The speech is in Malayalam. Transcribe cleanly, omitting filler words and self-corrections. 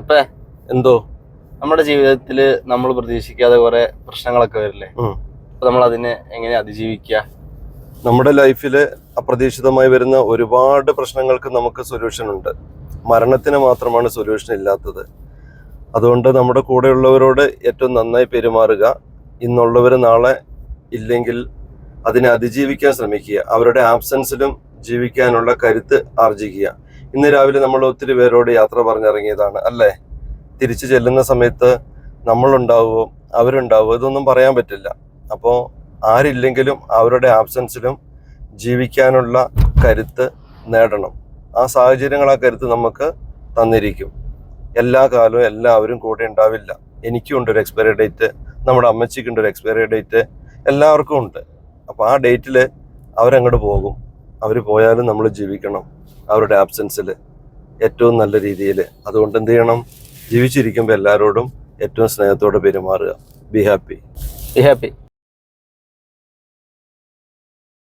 അപ്പൊ എന്തോ നമ്മുടെ ജീവിതത്തിൽ നമ്മൾ പ്രതീക്ഷിക്കാതെ കുറെ പ്രശ്നങ്ങളൊക്കെ വരില്ലേ? അപ്പൊ നമ്മൾ അതിനെ എങ്ങനെ അതിജീവിക്കുക? നമ്മുടെ ലൈഫിൽ അപ്രതീക്ഷിതമായി വരുന്ന ഒരുപാട് പ്രശ്നങ്ങൾക്ക് നമുക്ക് സൊല്യൂഷൻ ഉണ്ട്. മരണത്തിന് മാത്രമാണ് സൊല്യൂഷൻ ഇല്ലാത്തത്. അതുകൊണ്ട് നമ്മുടെ കൂടെയുള്ളവരോട് ഏറ്റവും നന്നായി പെരുമാറുക. ഇന്നുള്ളവർ നാളെ ഇല്ലെങ്കിൽ അതിനെ അതിജീവിക്കാൻ ശ്രമിക്കുക. അവരുടെ ആബ്സെൻസിലും ജീവിക്കാനുള്ള കരുത്ത് ആർജിക്കുക. ഇന്ന് രാവിലെ നമ്മൾ ഒത്തിരി പേരോട് യാത്ര പറഞ്ഞിറങ്ങിയതാണ് അല്ലേ? തിരിച്ചു ചെല്ലുന്ന സമയത്ത് നമ്മളുണ്ടാവുമോ അവരുണ്ടാവുമോ ഇതൊന്നും പറയാൻ പറ്റില്ല. അപ്പോൾ ആരില്ലെങ്കിലും അവരുടെ ആബ്സെൻസിലും ജീവിക്കാനുള്ള കരുത്ത് നേടണം. ആ സാഹചര്യങ്ങൾ ആ കരുത്ത് നമുക്ക് തന്നിരിക്കും. എല്ലാ കാലവും എല്ലാവരും കൂടെ ഉണ്ടാവില്ല. എനിക്കും ഉണ്ട് ഒരു എക്സ്പയറി ഡേറ്റ്, നമ്മുടെ അമ്മച്ചിക്കുണ്ട് ഒരു എക്സ്പയറി ഡേറ്റ്, എല്ലാവർക്കും ഉണ്ട്. അപ്പോൾ ആ ഡേറ്റിൽ അവരങ്ങോട്ട് പോകും. അവർ പോയാലും നമ്മൾ ജീവിക്കണം അവരുടെ ആബ്സെൻസിൽ ഏറ്റവും നല്ല രീതിയിൽ. അതുകൊണ്ട് എന്ത് ചെയ്യണം? ജീവിച്ചിരിക്കുമ്പോൾ എല്ലാവരോടും ഏറ്റവും സ്നേഹത്തോടെ പെരുമാറുക. Be happy.